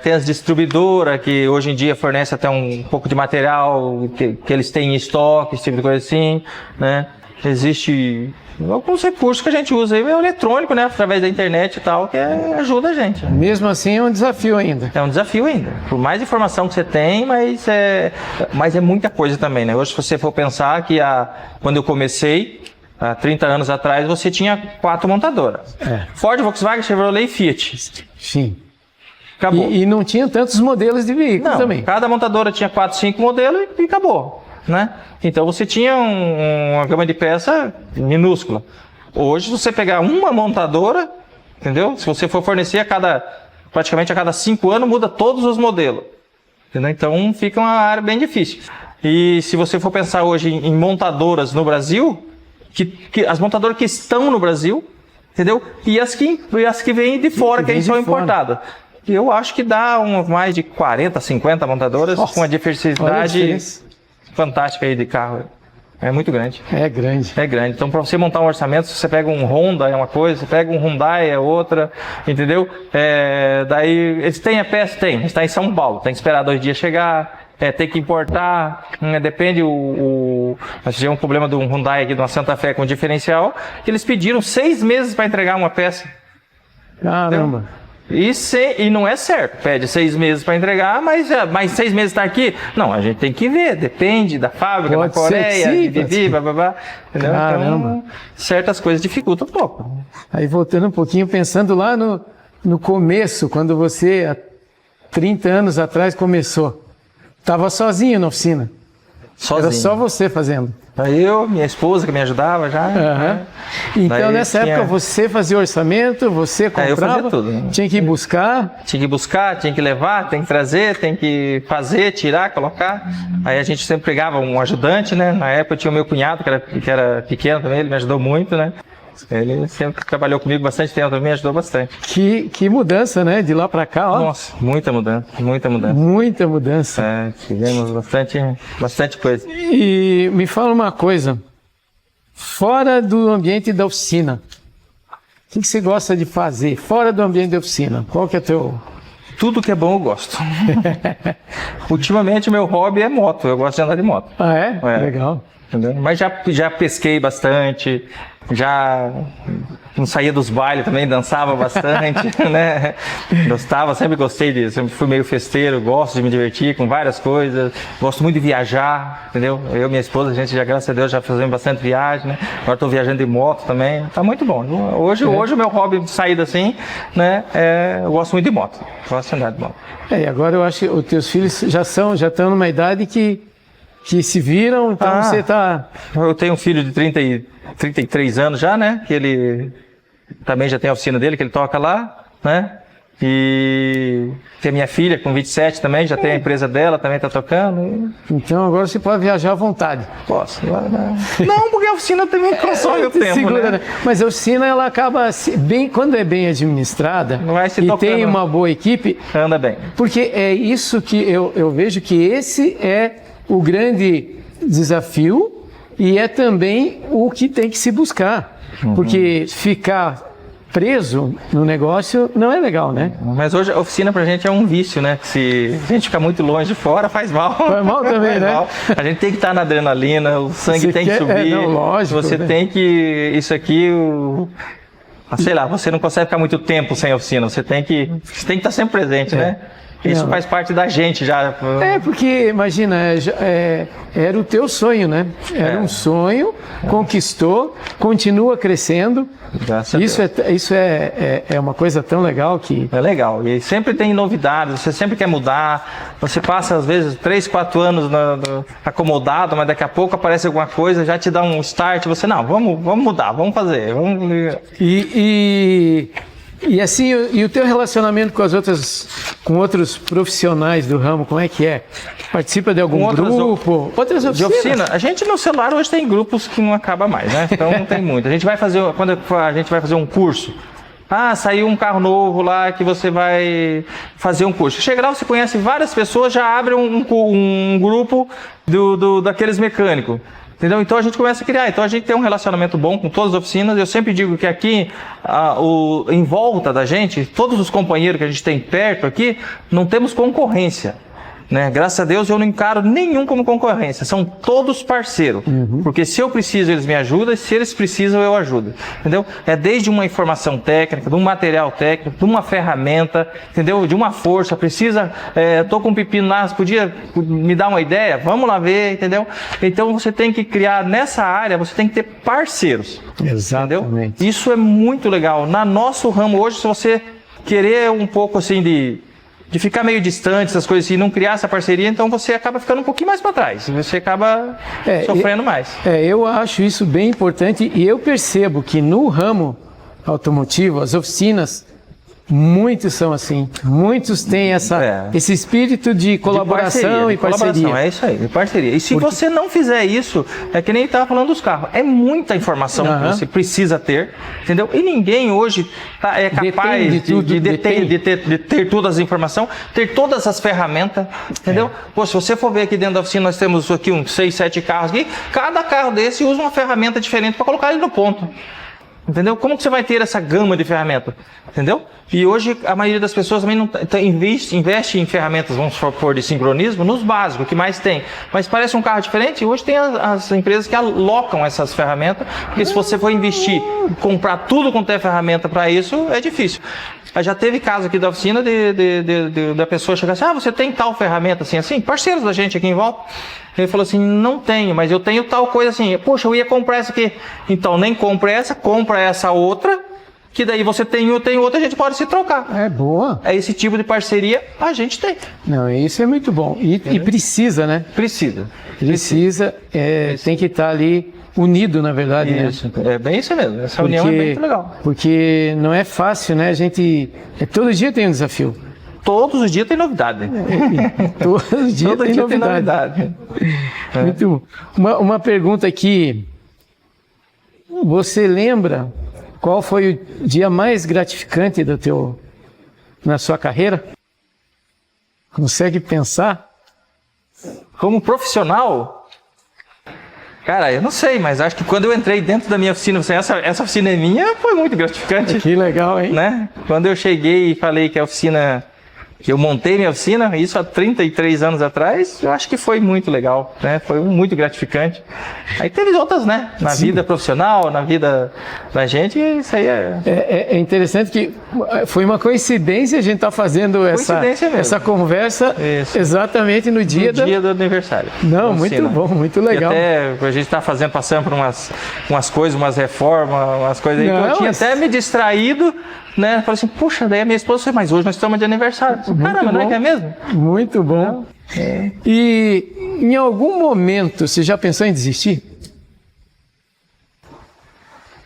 Tem as distribuidoras que hoje em dia fornecem até um pouco de material que eles têm em estoque, esse tipo de coisa assim, né? Existe alguns recursos que a gente usa aí, é eletrônico, né? Através da internet e tal, que ajuda a gente. Mesmo assim é um desafio ainda. É um desafio ainda. Por mais informação que você tem, mas é muita coisa também, né? Hoje, se você for pensar que quando eu comecei, há 30 anos atrás, você tinha 4 montadoras. Ford, Volkswagen, Chevrolet e Fiat. Sim. Acabou. E não tinha tantos modelos de veículos também. Cada montadora tinha 4, 5 modelos e acabou, né? Então você tinha uma gama de peça minúscula. Hoje, se você pegar uma montadora, entendeu? Se você for fornecer praticamente a cada 5 anos, muda todos os modelos. Entendeu? Então fica uma área bem difícil. E se você for pensar hoje em montadoras no Brasil, as montadoras que estão no Brasil, entendeu? E as que vêm de fora, que são importadas. Eu acho que dá mais de 40, 50 montadoras. Nossa, com uma diversidade fantástica aí de carro. É muito grande. É grande. É grande. Então, para você montar um orçamento, se você pega um Honda é uma coisa, você pega um Hyundai é outra, entendeu? Daí, eles têm a peça? Tem. Está em São Paulo, tem que esperar 2 dias chegar. Tem que importar, depende nós tivemos um problema de um Hyundai aqui, de uma Santa Fé com diferencial, que eles pediram 6 meses para entregar uma peça. Caramba. E não é certo, pede 6 meses para entregar, mas 6 meses está aqui. Não, a gente tem que ver, depende da fábrica, da Coreia, blá. Então, certas coisas dificultam um pouco. Aí voltando um pouquinho, pensando lá no começo, quando você, há 30 anos atrás, começou. Estava sozinho na oficina. Sozinho. Era só você fazendo. Eu, minha esposa que me ajudava já. Né? Então nessa época você fazia orçamento, você comprava, eu fazia tudo, né? Tinha que ir buscar. Tinha que buscar, tinha que levar, tem que trazer, tem que fazer, tirar, colocar. Aí a gente sempre pegava um ajudante, né? Na época eu tinha o meu cunhado, que era pequeno também, ele me ajudou muito, né? Ele sempre trabalhou comigo bastante tempo, também me ajudou bastante. Que mudança, né? De lá para cá, ó. Nossa, muita mudança, muita mudança. Muita mudança. Tivemos bastante coisa. E me fala uma coisa, fora do ambiente da oficina, o que você gosta de fazer fora do ambiente da oficina? Qual que é teu... Tudo que é bom eu gosto. Ultimamente o meu hobby é moto, eu gosto de andar de moto. Ah, é? Legal. Entendeu? Mas já pesquei bastante, já não saía dos bailes também, dançava bastante, né? Sempre gostei disso, sempre fui meio festeiro, gosto de me divertir com várias coisas, gosto muito de viajar, entendeu? Eu e minha esposa, a gente já, graças a Deus, já fazemos bastante viagem, né? Agora estou viajando de moto também, tá muito bom. Hoje o meu hobby de saída assim, né? Eu gosto muito de moto, gosto de andar de moto. E agora eu acho que os teus filhos já estão numa idade que se viram, então você tá... Eu tenho um filho de 33 anos já, né? Que ele também já tem a oficina dele, que ele toca lá, né? E tem minha filha com 27 também, já tem a empresa dela, também tá tocando. Então agora você pode viajar à vontade. Posso. Não, porque a oficina também consome o tempo, segura, né? Mas a oficina, ela acaba, quando é bem administrada e tem uma boa equipe... Anda bem. Porque é isso que eu vejo que esse é o grande desafio e é também o que tem que se buscar. Porque ficar preso no negócio não é legal, né? Mas hoje a oficina pra gente é um vício, né? Se a gente ficar muito longe de fora, faz mal. Faz mal também, né? Mal. A gente tem que estar na adrenalina, o sangue tem que subir. Lógico, você tem que... Isso aqui... Sei lá, você não consegue ficar muito tempo sem oficina, você tem que estar sempre presente, né? Isso Não. faz parte da gente já. É, porque, imagina, era o teu sonho, né? Era um sonho, conquistou, continua crescendo. Graças a Deus. Isso é uma coisa tão legal que... É legal. E sempre tem novidades, você sempre quer mudar. Você passa, às vezes, 3, 4 anos acomodado, mas daqui a pouco aparece alguma coisa, já te dá um start. Você, não, vamos mudar, vamos fazer. E assim, e o teu relacionamento com outros profissionais do ramo, como é que é? Participa de algum grupo? Outras oficinas? De oficina? A gente no celular hoje tem grupos que não acaba mais, né? Então não tem muito. A gente vai fazer, quando a gente vai fazer um curso, saiu um carro novo lá que você vai fazer um curso. Chega lá, você conhece várias pessoas, já abre um grupo daqueles mecânicos. Entendeu? Então a gente começa a criar. Então a gente tem um relacionamento bom com todas as oficinas. Eu sempre digo que aqui, em volta da gente, todos os companheiros que a gente tem perto aqui, não temos concorrência. Né? Graças a Deus eu não encaro nenhum como concorrência, são todos parceiros, porque se eu preciso eles me ajudam, e se eles precisam eu ajudo, entendeu? É desde uma informação técnica, de um material técnico, de uma ferramenta, entendeu? De uma força, tô com um pepino lá, podia me dar uma ideia? Vamos lá ver, entendeu? Então você tem que criar nessa área, você tem que ter parceiros, exatamente. Entendeu? Isso é muito legal, na nosso ramo hoje, se você querer um pouco assim de ficar meio distante, essas coisas assim, não criar essa parceria, então você acaba ficando um pouquinho mais para trás. Você acaba sofrendo mais. Eu acho isso bem importante e eu percebo que no ramo automotivo, as oficinas, muitos são assim. Muitos têm esse espírito de colaboração e parceria. É isso aí, de parceria. E se você não fizer isso, é que nem estava falando dos carros. É muita informação que você precisa ter, entendeu? E ninguém hoje é capaz de ter todas as informações, ter todas as ferramentas, entendeu? Pô, se você for ver aqui dentro da oficina, nós temos aqui uns 6, 7 carros aqui. Cada carro desse usa uma ferramenta diferente para colocar ele no ponto. Entendeu? Como que você vai ter essa gama de ferramentas? Entendeu? E hoje a maioria das pessoas também não investe em ferramentas, vamos supor, de sincronismo, nos básicos, que mais tem. Mas parece um carro diferente, hoje tem as empresas que alocam essas ferramentas, porque se você for investir, comprar tudo quanto é ferramenta para isso, é difícil. Já teve caso aqui da oficina da pessoa chegar assim, você tem tal ferramenta assim, parceiros da gente aqui em volta. Ele falou assim, não tenho, mas eu tenho tal coisa assim, poxa, eu ia comprar essa aqui. Então, nem compra essa outra, que daí você tem outra, a gente pode se trocar. É boa. É esse tipo de parceria, a gente tem. Não, isso é muito bom. E precisa, né? Precisa. Tem que estar ali unido, na verdade. Isso, né? É bem isso mesmo. Essa união é muito legal. Porque não é fácil, né? A gente, todo dia tem um desafio. Todos os dias tem novidade. Todos os dias tem novidade. Muito bom. Uma pergunta aqui. Você lembra qual foi o dia mais gratificante na sua carreira? Consegue pensar? Como profissional? Cara, eu não sei, mas acho que quando eu entrei dentro da minha oficina, essa oficina é minha, foi muito gratificante. Que legal, hein? Né? Quando eu cheguei e falei que a oficina... Eu montei minha oficina, isso há 33 anos atrás, eu acho que foi muito legal, né? Foi muito gratificante. Aí teve outras, né? Na vida profissional, na vida da gente, isso aí é interessante que foi uma coincidência a gente estar fazendo essa conversa exatamente no dia do aniversário. Não, muito bom, muito legal. E até a gente está passando por umas coisas, umas reformas, umas coisas aí que eu tinha até me distraído, né? Falei assim, puxa, daí a minha esposa foi, mas hoje nós estamos de aniversário. Caramba, não é que é mesmo? Muito bom. E em algum momento você já pensou em desistir?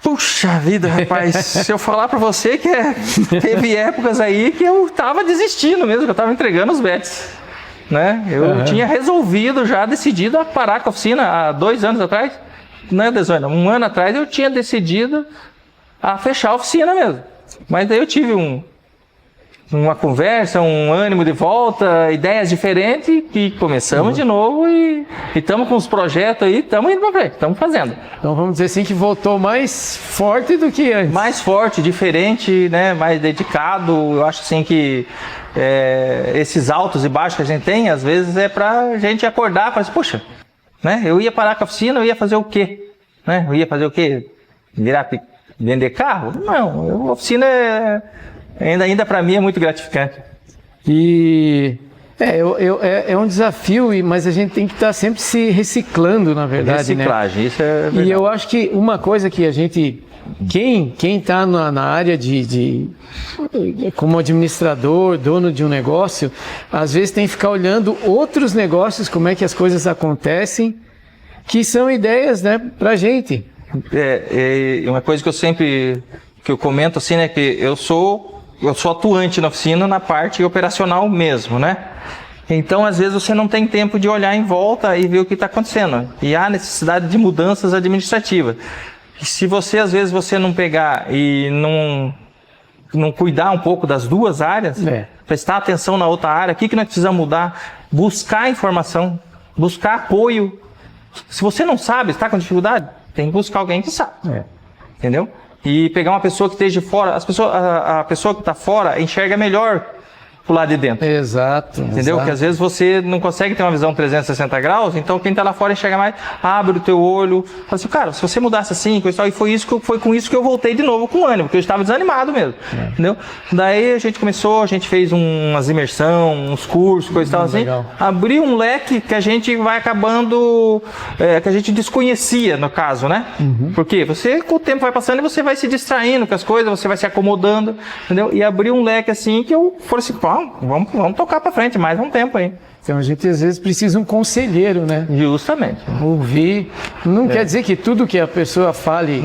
Puxa vida, rapaz, se eu falar pra você que teve épocas aí que eu tava desistindo mesmo, que eu tava entregando os bets, né? Eu tinha resolvido, já decidido a parar com a oficina há 2 anos atrás, né, Desônia? 1 ano atrás eu tinha decidido a fechar a oficina mesmo, mas daí eu tive uma conversa, um ânimo de volta, ideias diferentes, e começamos de novo e estamos com os projetos aí, estamos indo para frente, estamos fazendo. Então vamos dizer assim que voltou mais forte do que antes. Mais forte, diferente, né? Mais dedicado. Eu acho assim que esses altos e baixos que a gente tem, às vezes é para a gente acordar e falar assim, puxa, né? Eu ia parar com a oficina, eu ia fazer o quê? Né? Eu ia fazer o quê? Vender carro? Não, a oficina ainda para mim é muito gratificante. E é um desafio, mas a gente tem que estar sempre se reciclando, na verdade, Reciclagem, né? isso é verdade. E eu acho que uma coisa que a gente... Quem está na área como administrador, dono de um negócio, às vezes tem que ficar olhando outros negócios, como é que as coisas acontecem, que são ideias, né, pra gente. Uma coisa que eu comento assim, né, que eu sou atuante na oficina na parte operacional mesmo, né? Então, às vezes, você não tem tempo de olhar em volta e ver o que está acontecendo. E há necessidade de mudanças administrativas. Se você, às vezes, você não pegar e não cuidar um pouco das duas áreas, prestar atenção na outra área, o que nós precisamos mudar, buscar informação, buscar apoio. Se você não sabe, está com dificuldade, tem que buscar alguém que sabe. Entendeu? E pegar uma pessoa que esteja fora, a pessoa que está fora enxerga melhor pro lado de dentro. Exato. Entendeu? Porque às vezes você não consegue ter uma visão 360 graus, então quem está lá fora enxerga mais, abre o teu olho, fala assim, cara, se você mudasse assim, coisa e tal, e foi com isso que eu voltei de novo com ânimo, porque eu estava desanimado mesmo. Entendeu? Daí a gente fez umas imersão, uns cursos, coisa e tal assim, abriu um leque que a gente vai acabando, que a gente desconhecia no caso, né? Porque você, com o tempo vai passando e você vai se distraindo com as coisas, você vai se acomodando, entendeu? E abriu um leque assim que eu falei assim, pô, vamos tocar para frente mais um tempo aí. Então a gente às vezes precisa de um conselheiro, né? Justamente. Ouvir. Não quer dizer que tudo que a pessoa fale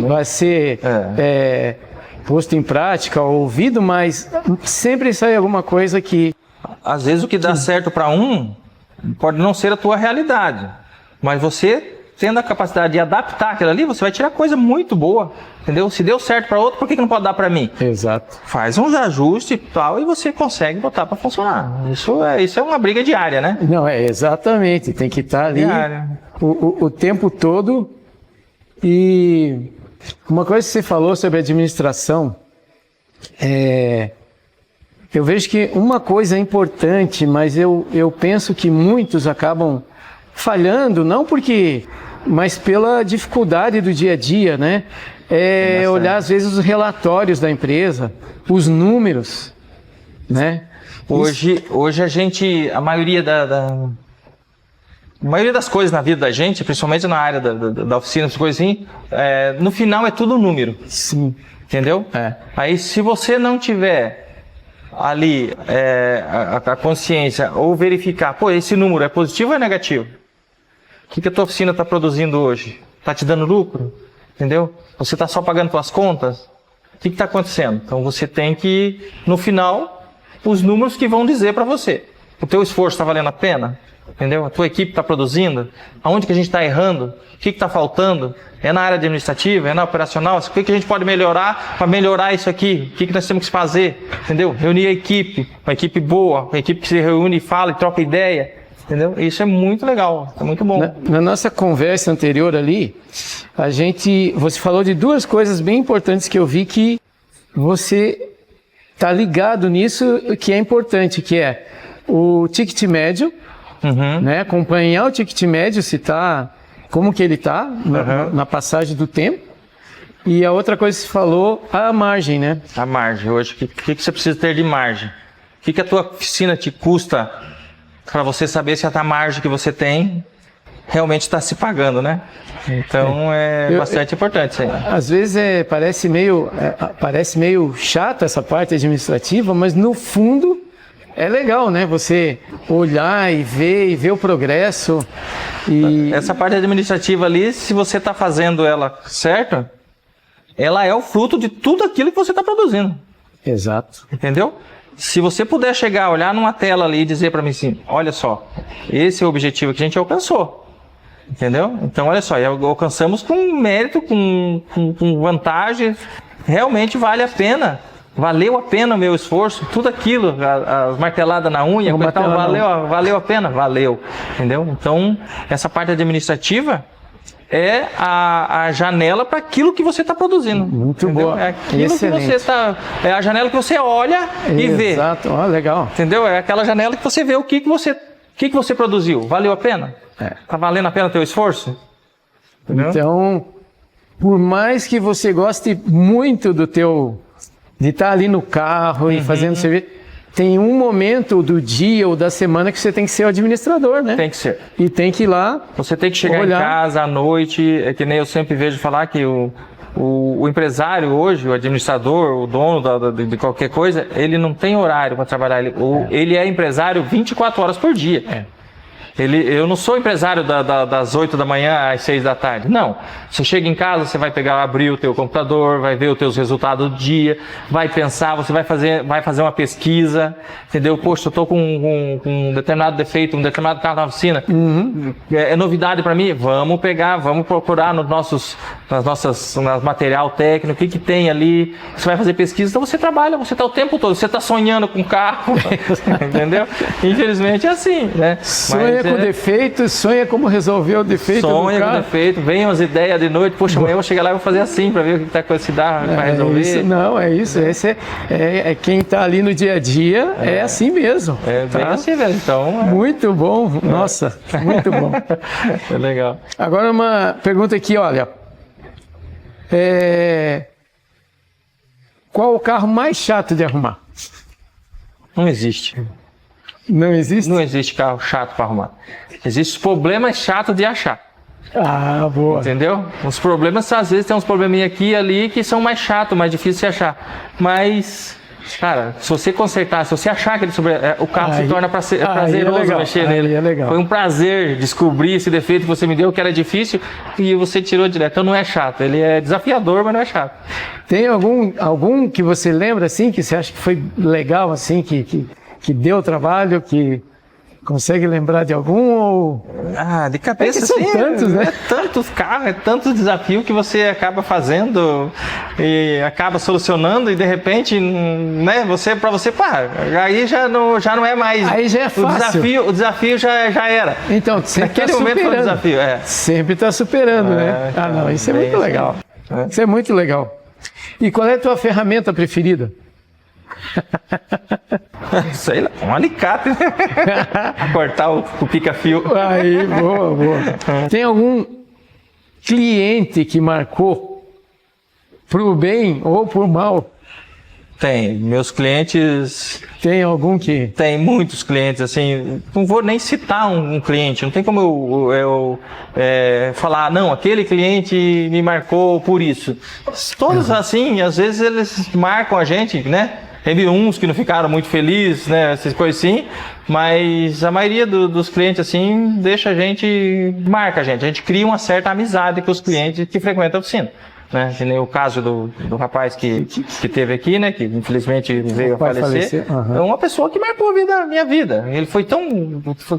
vai ser posto em prática ou ouvido, mas sempre sai alguma coisa que... Às vezes o que dá certo para um pode não ser a tua realidade, mas você, tendo a capacidade de adaptar aquilo ali, você vai tirar coisa muito boa, entendeu? Se deu certo para outro, por que não pode dar para mim? Exato. Faz uns ajustes e tal, e você consegue botar para funcionar. Isso é uma briga diária, né? Não, exatamente. Tem que estar ali o tempo todo. E uma coisa que você falou sobre administração, eu vejo que uma coisa é importante, mas eu penso que muitos acabam falhando, não porque... mas pela dificuldade do dia a dia, né? Olhar às vezes os relatórios da empresa, os números, né? Hoje a maioria das coisas na vida da gente, principalmente na área da oficina, essas coisas assim, no final é tudo número. Sim. Entendeu? Aí se você não tiver ali a consciência ou verificar, pô, esse número é positivo ou é negativo? O que a tua oficina está produzindo hoje? Está te dando lucro? Entendeu? Você está só pagando suas contas? O que está acontecendo? Então você tem que, no final, os números que vão dizer para você. O teu esforço está valendo a pena? Entendeu? A tua equipe está produzindo? Aonde que a gente está errando? O que está faltando? É na área administrativa? É na operacional? O que a gente pode melhorar para melhorar isso aqui? O que nós temos que fazer? Entendeu? Reunir a equipe, uma equipe boa, uma equipe que se reúne e fala e troca ideia. Entendeu? Isso é muito legal, é muito bom. Na nossa conversa anterior ali, você falou de duas coisas bem importantes que eu vi que você está ligado nisso, que é importante, que é o ticket médio, né? Acompanhar o ticket médio, como que ele está na passagem do tempo. E a outra coisa que você falou, a margem, né? A margem. Hoje, o que você precisa ter de margem? O que a tua oficina te custa para você saber se a margem que você tem realmente está se pagando, né? Então é bastante importante isso aí. Às vezes parece meio chata essa parte administrativa, mas no fundo é legal, né? Você olhar e ver o progresso. Essa parte administrativa ali, se você está fazendo ela certo, ela é o fruto de tudo aquilo que você está produzindo. Exato. Entendeu? Se você puder chegar, olhar numa tela ali e dizer para mim assim, olha só, esse é o objetivo que a gente alcançou. Entendeu? Então, olha só, alcançamos com mérito, com vantagem, realmente vale a pena. Valeu a pena o meu esforço, tudo aquilo, as marteladas na unha, valeu a pena? Valeu. Entendeu? Então, essa parte administrativa é a janela para aquilo que você está produzindo. Muito boa. É aquilo Excelente. que você está. É a janela que você olha e vê. Exato, legal. Entendeu? É aquela janela que você vê o que você produziu. Valeu a pena? Está valendo a pena o teu esforço? Entendeu? Então, por mais que você goste muito de estar ali no carro e fazendo serviço, tem um momento do dia ou da semana que você tem que ser o administrador, né? Tem que ser. E tem que ir lá. Você tem que chegar olhar. em casa à noite, é que nem eu sempre vejo falar que o empresário hoje, o administrador, o dono de qualquer coisa, ele não tem horário para trabalhar, ele é empresário 24 horas por dia. Eu não sou empresário das 8 da manhã às 6 da tarde. Não. Você chega em casa, você vai abrir o teu computador, vai ver os teus resultados do dia, vai pensar, você vai fazer uma pesquisa, entendeu? Poxa, eu estou com um determinado defeito, um determinado carro na oficina. É novidade para mim? Vamos procurar no material técnico, o que tem ali. Você vai fazer pesquisa, então você trabalha, você está o tempo todo, você está sonhando com o carro, entendeu? Infelizmente é assim, né? Sonha com defeito, sonha como resolver o defeito do carro. Sonha com defeito, vem umas ideias de noite, poxa, amanhã eu vou chegar lá e vou fazer assim para ver o que está com esse carro para resolver. Isso, não, é isso. Esse é quem está ali no dia a dia, é assim mesmo. É bem assim mesmo, então. Muito bom, nossa, muito bom. É legal. Agora uma pergunta aqui, olha. Qual o carro mais chato de arrumar? Não existe. Não existe? Não existe carro chato para arrumar. Existem problemas chatos de achar. Ah, boa. Entendeu? Os problemas, às vezes, tem uns probleminha aqui e ali que são mais chatos, mais difíceis de achar. Mas, cara, se você consertar, se você achar aquele o carro se torna prazeroso mexer nele. É legal. Foi um prazer descobrir esse defeito que você me deu, que era difícil, e você tirou direto. Então não é chato. Ele é desafiador, mas não é chato. Tem algum que você lembra, assim, que você acha que foi legal, assim, que deu trabalho, que consegue lembrar de algum ou... de cabeça, são tantos, né? É tantos carros, é tanto desafio que você acaba fazendo e acaba solucionando e de repente, né, aí já não é mais... Aí já é fácil. O desafio já era. Então, sempre naquele momento foi um desafio, Sempre está superando, né? Não, isso é muito legal. Isso é muito legal. E qual é a tua ferramenta preferida? Sei lá, um alicate, né? Cortar o pica-fio. Aí, boa. Tem algum cliente que marcou pro bem ou por mal? Tem, meus clientes... Tem algum que... Tem muitos clientes, assim, não vou nem citar um cliente, não tem como eu falar, não, aquele cliente me marcou por isso. Todos assim, às vezes eles marcam a gente, né? Teve uns que não ficaram muito felizes, né, essas coisas assim, mas a maioria dos clientes, assim, marca a gente cria uma certa amizade com os clientes que frequentam a oficina. Né? Que nem o caso do rapaz que teve aqui, né? Que infelizmente veio a falecer. É uma pessoa que marcou a minha vida. Ele foi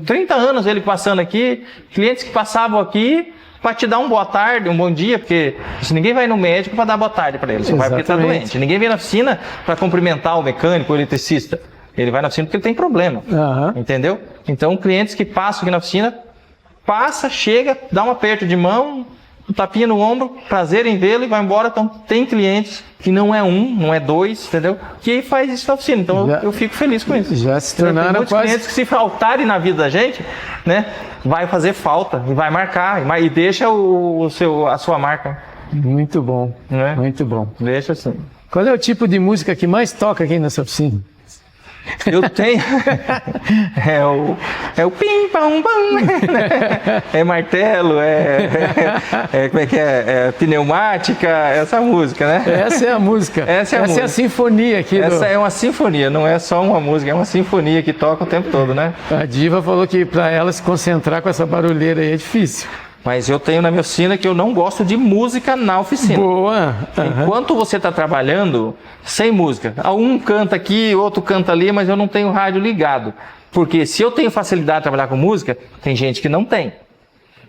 30 anos ele passando aqui, clientes que passavam aqui para te dar uma boa tarde, um bom dia, porque ninguém vai no médico para dar boa tarde para ele, só vai porque está doente. Ninguém vem na oficina para cumprimentar o mecânico, o eletricista. Ele vai na oficina porque ele tem problema. Entendeu? Então, clientes que passam aqui na oficina, chega, dá um aperto de mão, um tapinha no ombro, prazer em vê-lo e vai embora. Então, tem clientes que não é um, não é dois, entendeu? Que faz isso na oficina. Então, eu fico feliz com isso. Já se tornaram tem muitos clientes que, se faltarem na vida da gente, né, vai fazer falta e vai marcar e deixa a sua marca. Muito bom, né? Muito bom. Deixa assim. Qual é o tipo de música que mais toca aqui nessa oficina? Eu tenho. É o pim, pam, pam. É martelo, como é que é pneumática, essa música, né? Essa é a música. Essa é a sinfonia aqui. Essa é uma sinfonia, não é só uma música, é uma sinfonia que toca o tempo todo, né? A Diva falou que para ela se concentrar com essa barulheira aí é difícil. Mas eu tenho na minha oficina que eu não gosto de música na oficina. Boa! Enquanto você está trabalhando sem música, um canta aqui, outro canta ali, mas eu não tenho rádio ligado. Porque se eu tenho facilidade de trabalhar com música, tem gente que não tem.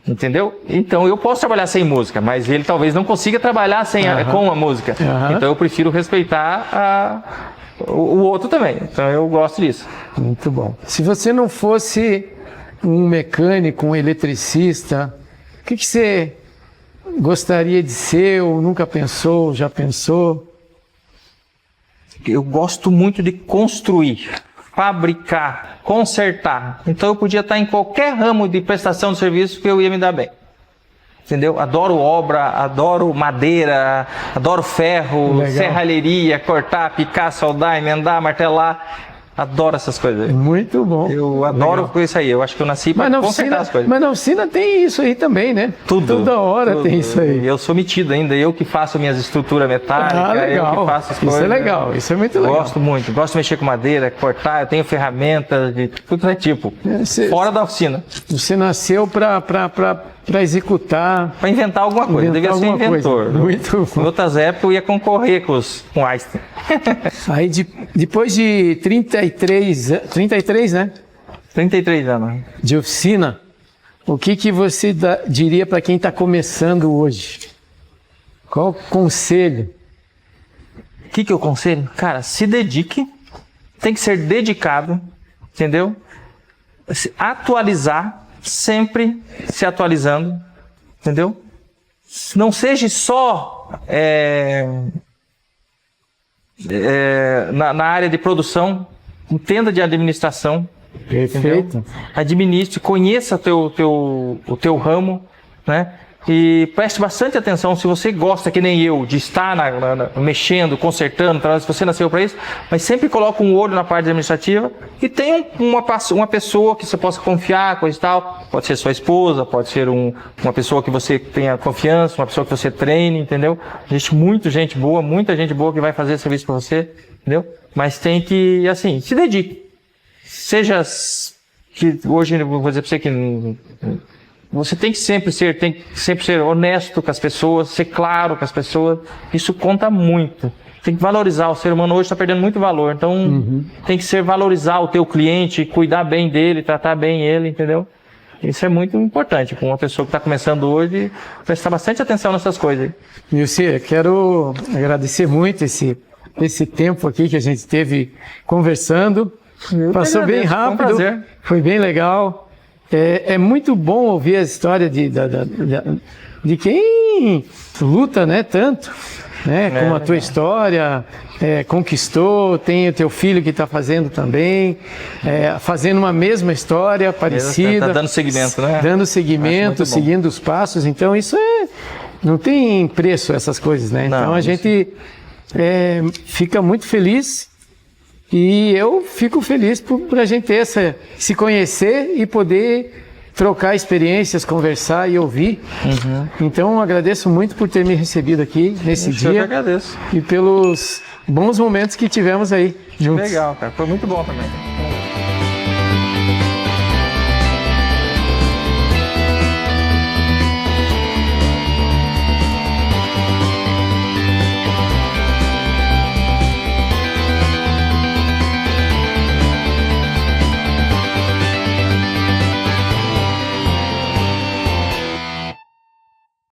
Entendeu? Então eu posso trabalhar sem música, mas ele talvez não consiga trabalhar com a música. Então eu prefiro respeitar o outro também. Então eu gosto disso. Muito bom. Se você não fosse um mecânico, um eletricista, o que você gostaria de ser ou nunca pensou, já pensou? Eu gosto muito de construir, fabricar, consertar. Então eu podia estar em qualquer ramo de prestação de serviço que eu ia me dar bem. Entendeu? Adoro obra, adoro madeira, adoro ferro, serralheria, cortar, picar, soldar, emendar, martelar. Adoro essas coisas aí. Muito bom. Eu adoro isso aí. Eu acho que eu nasci para consertar as coisas. Mas na oficina tem isso aí também, né? Tudo. Toda hora tem isso aí. Eu sou metido ainda. Eu que faço minhas estruturas metálicas. Legal. Eu que faço as coisas. Isso é legal. Isso é muito legal. Gosto muito. Gosto de mexer com madeira, cortar. Eu tenho ferramentas de tudo é tipo. Fora da oficina. Você nasceu para executar. Para inventar alguma coisa. Eu devia ser inventor. Muito bom. Em outras épocas eu ia concorrer com Einstein. Aí depois de 33, né? 33 anos. De oficina, o que você diria para quem está começando hoje? Qual o conselho? O que eu aconselho? Cara, se dedique, tem que ser dedicado, entendeu? Se atualizar, sempre se atualizando, entendeu? Não seja só na área de produção, entenda de administração. Perfeito. Entendeu? Administre, conheça o teu ramo, né? E preste bastante atenção, se você gosta, que nem eu, de estar mexendo, consertando, se você nasceu para isso, mas sempre coloca um olho na parte administrativa e tem uma pessoa que você possa confiar, coisa e tal. Pode ser sua esposa, pode ser uma pessoa que você tenha confiança, uma pessoa que você treine, entendeu? Existe muita gente boa que vai fazer serviço para você, entendeu? Mas tem que, assim, se dedique. Seja, que hoje eu vou dizer para você que você tem que sempre ser honesto com as pessoas, ser claro com as pessoas. Isso conta muito. Tem que valorizar. O ser humano hoje está perdendo muito valor. Então, tem que valorizar o teu cliente, cuidar bem dele, tratar bem ele, entendeu? Isso é muito importante. Com uma pessoa que está começando hoje, prestar bastante atenção nessas coisas. Nilce, quero agradecer muito esse tempo aqui que a gente teve conversando. Passou bem rápido, foi bem legal. É muito bom ouvir a história de quem luta, né, tanto, né, como a tua história, conquistou, tem o teu filho que está fazendo também, fazendo uma mesma história parecida. Tá dando seguimento, né? Dando seguimento, seguindo os passos. Então isso não tem preço essas coisas, né? Não, então a gente fica muito feliz. E eu fico feliz por a gente ter se conhecer e poder trocar experiências, conversar e ouvir. Então, agradeço muito por ter me recebido aqui nesse dia. Eu que agradeço. E pelos bons momentos que tivemos aí juntos. Legal, cara. Foi muito bom também.